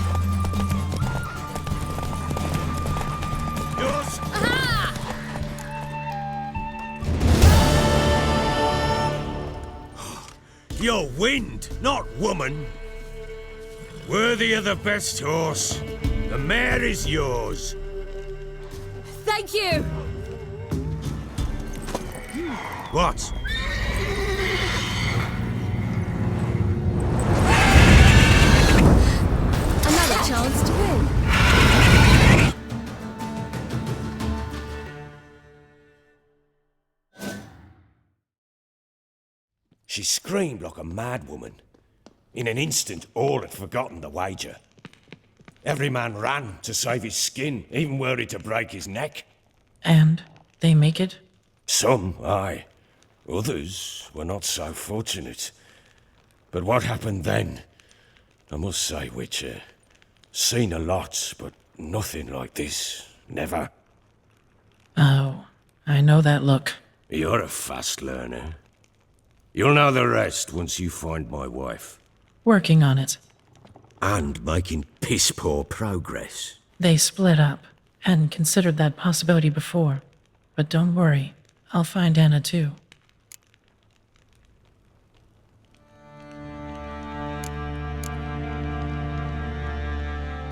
Yours. Aha! You're wind, not woman. Worthy of the best horse. The mare is yours. Thank you. What? Another chance to win. She screamed like a mad woman. In an instant, all had forgotten the wager. Every man ran to save his skin, even were he to break his neck. And they make it? Some, aye. Others were not so fortunate. But what happened then? I must say, Witcher, seen a lot, but nothing like this. Never. Oh, I know that look. You're a fast learner. You'll know the rest once you find my wife. Working on it. And making piss-poor progress. They split up. Hadn't considered that possibility before. But don't worry, I'll find Anna too.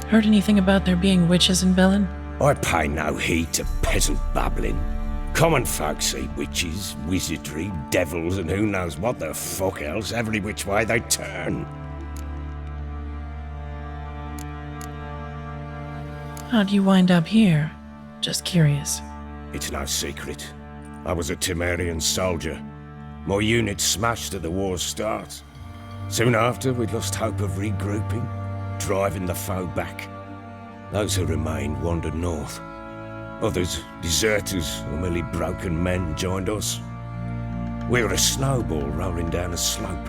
Heard anything about there being witches in Bellin? I pay no heed to peasant babbling. Common folk see witches, wizardry, devils, and who knows what the fuck else every which way they turn. How'd you wind up here? Just curious. It's no secret. I was a Temerian soldier. My unit smashed at the war's start. Soon after, we'd lost hope of regrouping, driving the foe back. Those who remained wandered north. Others, deserters or merely broken men, joined us. We were a snowball rolling down a slope.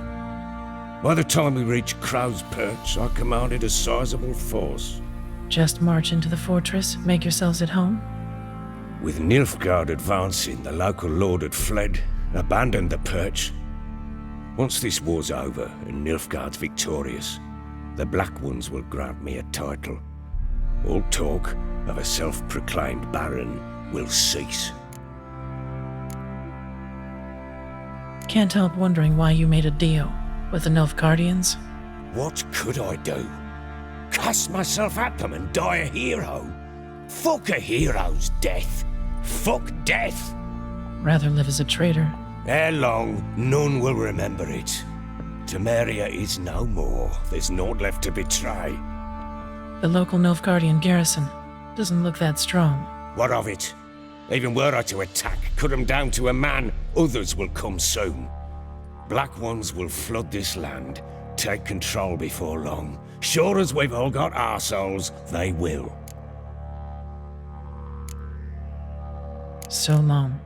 By the time we reached Crow's Perch, I commanded a sizable force. Just march into the fortress, make yourselves at home? With Nilfgaard advancing, the local lord had fled, abandoned the perch. Once this war's over and Nilfgaard's victorious, the Black Ones will grant me a title. All talk of a self-proclaimed baron will cease. Can't help wondering why you made a deal with the Nilfgaardians. What could I do? Cast myself at them and die a hero? Fuck a hero's death. Fuck death. Rather live as a traitor. Ere long, none will remember it. Temeria is no more. There's naught left to betray. The local Nilfgaardian garrison doesn't look that strong. What of it? Even were I to attack, cut 'em down to a man, others will come soon. Black ones will flood this land, take control before long. Sure as we've all got arseholes, they will. So long.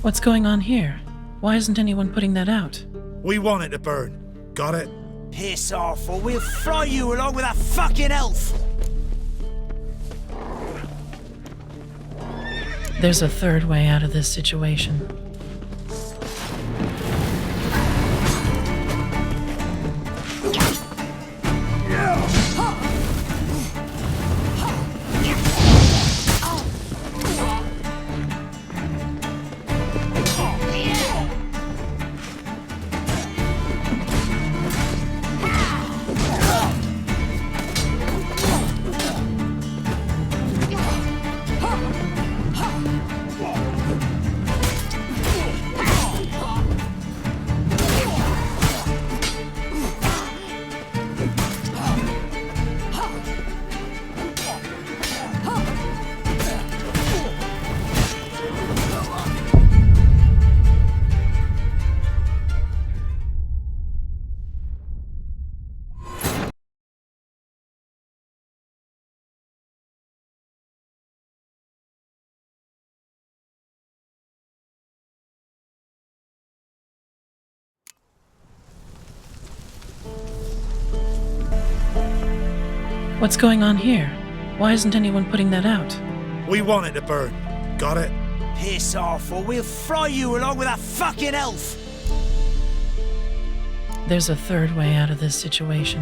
What's going on here? Why isn't anyone putting that out? We want it to burn. Got it? Piss off, or we'll fry you along with that fucking elf! There's a third way out of this situation. What's going on here? Why isn't anyone putting that out? We want it to burn. Got it? Piss off, or we'll fry you along with that fucking elf! There's a third way out of this situation.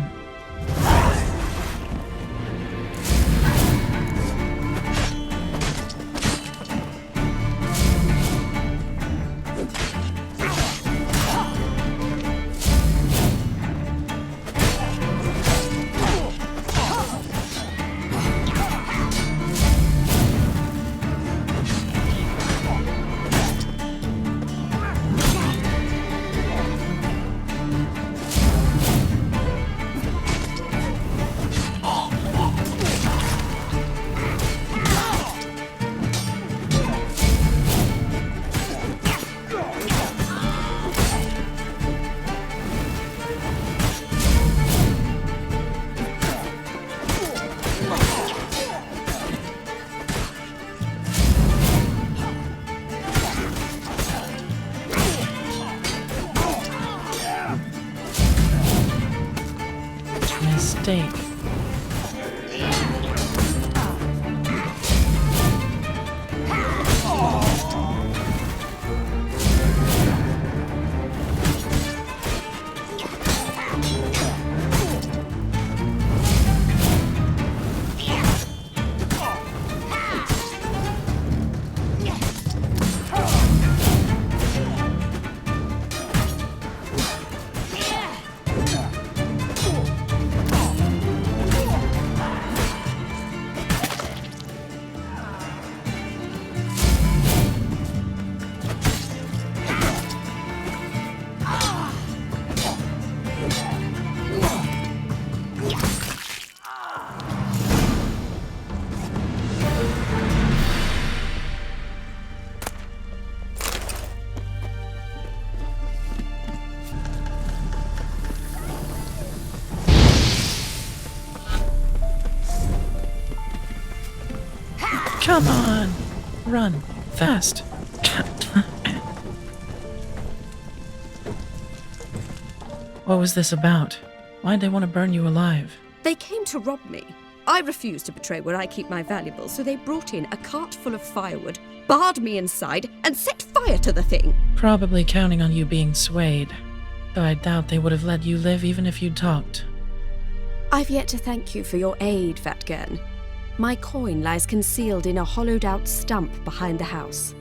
Mistake. Come on! Run. Fast. What was this about? Why'd they want to burn you alive? They came to rob me. I refused to betray where I keep my valuables, so they brought in a cart full of firewood, barred me inside, and set fire to the thing. Probably counting on you being swayed. Though I doubt they would have let you live even if you'd talked. I've yet to thank you for your aid, Vatgern. My coin lies concealed in a hollowed-out stump behind the house.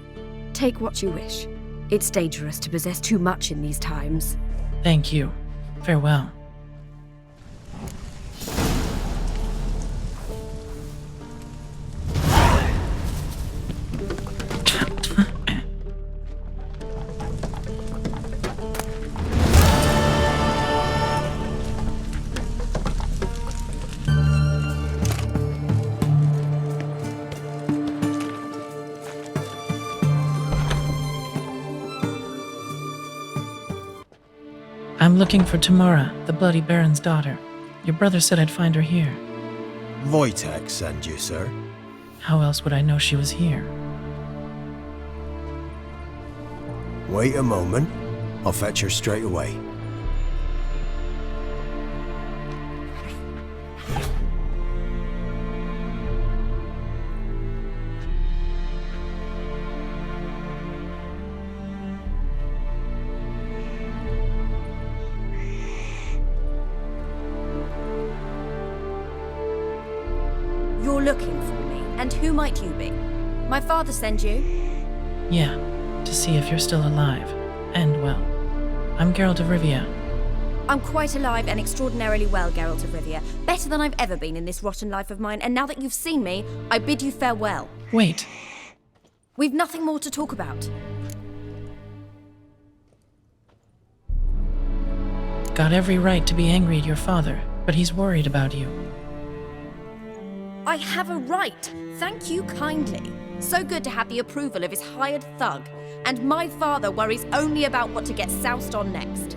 Take what you wish. It's dangerous to possess too much in these times. Thank you. Farewell. I'm looking for Tamara, the Bloody Baron's daughter. Your brother said I'd find her here. Wojtek sent you, sir. How else would I know she was here? Wait a moment. I'll fetch her straight away. You're looking for me, and who might you be? My father sent you? Yeah, to see if you're still alive. And well. I'm Geralt of Rivia. I'm quite alive and extraordinarily well, Geralt of Rivia. Better than I've ever been in this rotten life of mine, and now that you've seen me, I bid you farewell. Wait. We've nothing more to talk about. Got every right to be angry at your father, but he's worried about you. I have a right. Thank you kindly. So good to have the approval of his hired thug. And my father worries only about what to get soused on next.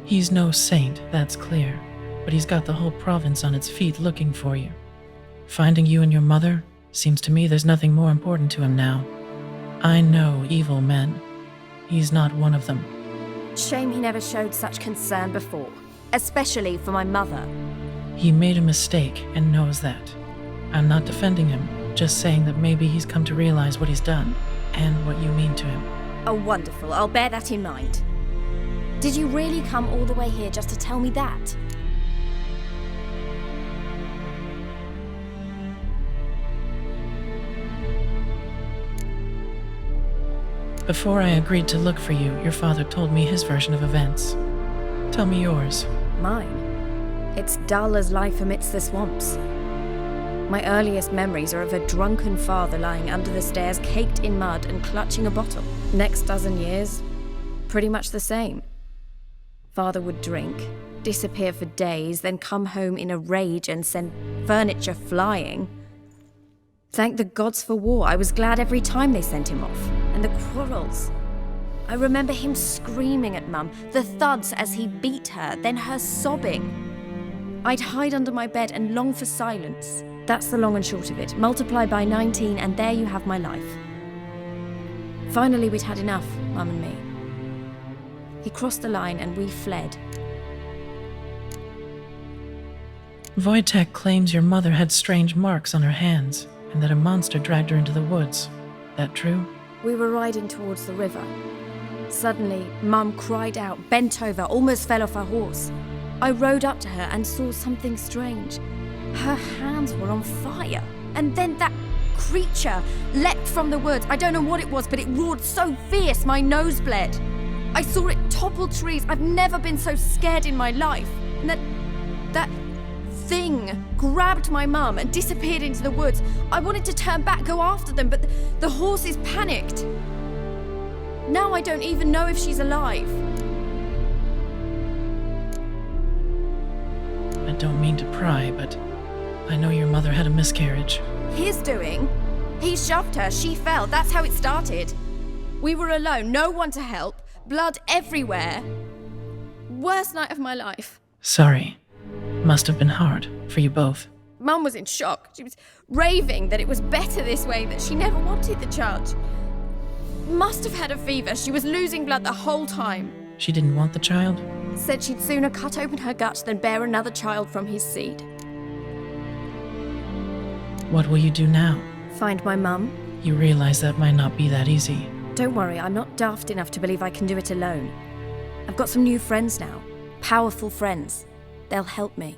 He's no saint, that's clear. But he's got the whole province on its feet looking for you. Finding you and your mother? Seems to me there's nothing more important to him now. I know evil men. He's not one of them. Shame he never showed such concern before. Especially for my mother. He made a mistake and knows that. I'm not defending him, just saying that maybe he's come to realize what he's done and what you mean to him. Oh, wonderful. I'll bear that in mind. Did you really come all the way here just to tell me that? Before I agreed to look for you, your father told me his version of events. Tell me yours. Mine? It's dull as life amidst the swamps. My earliest memories are of a drunken father lying under the stairs, caked in mud and clutching a bottle. Next dozen years, pretty much the same. Father would drink, disappear for days, then come home in a rage and send furniture flying. Thank the gods for war. I was glad every time they sent him off. And the quarrels. I remember him screaming at Mum, the thuds as he beat her, then her sobbing. I'd hide under my bed and long for silence. That's the long and short of it. Multiply by 19 and there you have my life. Finally, we'd had enough, Mum and me. He crossed the line and we fled. Wojtek claims your mother had strange marks on her hands and that a monster dragged her into the woods. That true? We were riding towards the river. Suddenly, Mum cried out, bent over, almost fell off her horse. I rode up to her and saw something strange. Her hands were on fire. And then that creature leapt from the woods. I don't know what it was, but it roared so fierce my nose bled. I saw it topple trees. I've never been so scared in my life. And that thing grabbed my mum and disappeared into the woods. I wanted to turn back, go after them, but the horses panicked. Now I don't even know if she's alive. I don't mean to pry, but I know your mother had a miscarriage. His doing? He shoved her, she fell, that's how it started. We were alone, no one to help, blood everywhere. Worst night of my life. Sorry. Must have been hard for you both. Mum was in shock. She was raving that it was better this way, that she never wanted the child. Must have had a fever. She was losing blood the whole time. She didn't want the child? Said she'd sooner cut open her gut than bear another child from his seed. What will you do now? Find my mum. You realize that might not be that easy. Don't worry, I'm not daft enough to believe I can do it alone. I've got some new friends now. Powerful friends. They'll help me.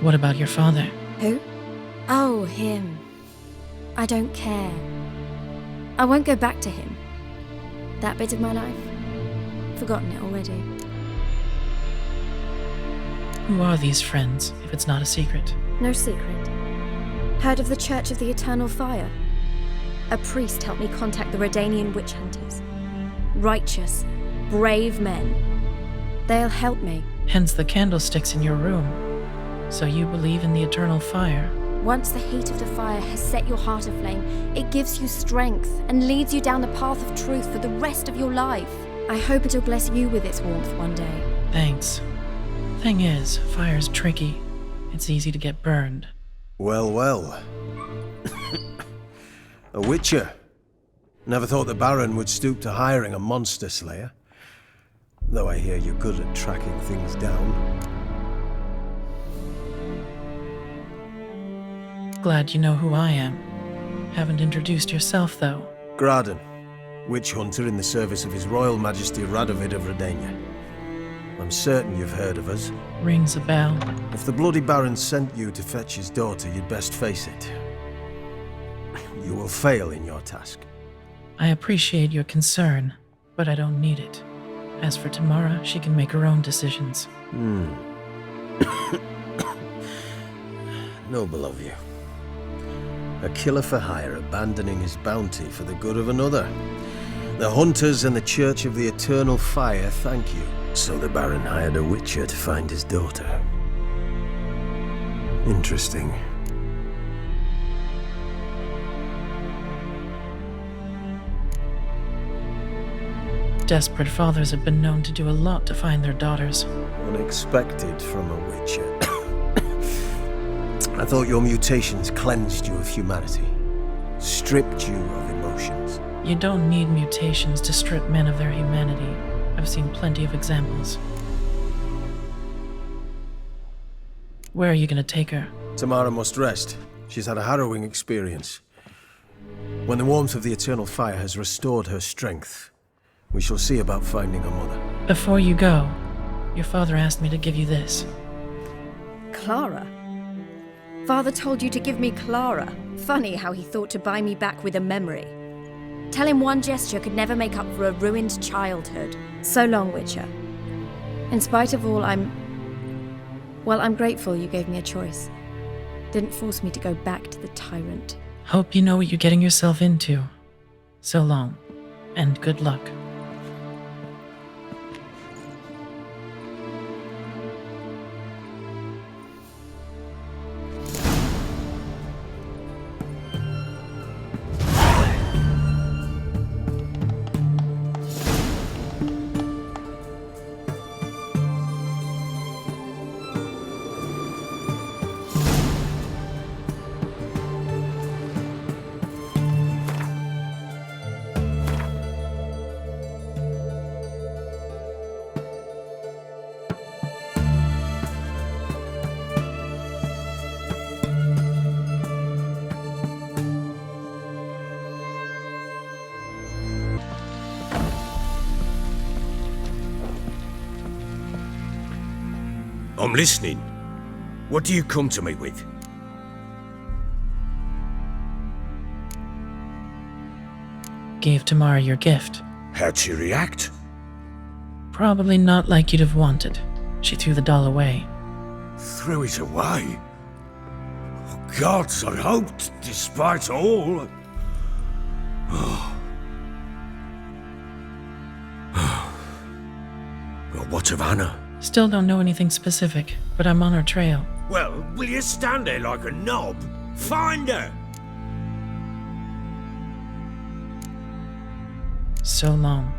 What about your father? Who? Oh, him. I don't care. I won't go back to him. That bit of my life. Forgotten it already. Who are these friends, if it's not a secret? No secret. Heard of the Church of the Eternal Fire? A priest helped me contact the Redanian witch hunters. Righteous, brave men. They'll help me. Hence the candlesticks in your room. So you believe in the eternal fire? Once the heat of the fire has set your heart aflame, it gives you strength and leads you down the path of truth for the rest of your life. I hope it'll bless you with its warmth one day. Thanks. Thing is, fire's tricky. It's easy to get burned. Well, well. A witcher. Never thought the Baron would stoop to hiring a monster slayer. Though I hear you're good at tracking things down. Glad you know who I am. Haven't introduced yourself, though. Graden, witch hunter in the service of His Royal Majesty Radovid of Redania. I'm certain you've heard of us. Rings a bell. If the Bloody Baron sent you to fetch his daughter, you'd best face it. You will fail in your task. I appreciate your concern, but I don't need it. As for Tamara, she can make her own decisions. Noble of you. A killer for hire abandoning his bounty for the good of another. The hunters and the Church of the Eternal Fire thank you. So the Baron hired a witcher to find his daughter. Interesting. Desperate fathers have been known to do a lot to find their daughters. Unexpected from a witcher. I thought your mutations cleansed you of humanity, stripped you of emotions. You don't need mutations to strip men of their humanity. I've seen plenty of examples. Where are you gonna take her? Tamara must rest. She's had a harrowing experience. When the warmth of the Eternal Fire has restored her strength, we shall see about finding her mother. Before you go, your father asked me to give you this. Clara? Father told you to give me Clara. Funny how he thought to buy me back with a memory. Tell him one gesture could never make up for a ruined childhood. So long, Witcher. In spite of all, I'm grateful you gave me a choice. Didn't force me to go back to the tyrant. Hope you know what you're getting yourself into. So long, and good luck. I'm listening. What do you come to me with? Gave Tamara your gift. How'd she react? Probably not like you'd have wanted. She threw the doll away. Threw it away? Oh, gods, I hoped, despite all. Well, what of Anna? Still don't know anything specific, but I'm on her trail. Well, will you stand there like a knob? Find her! So long.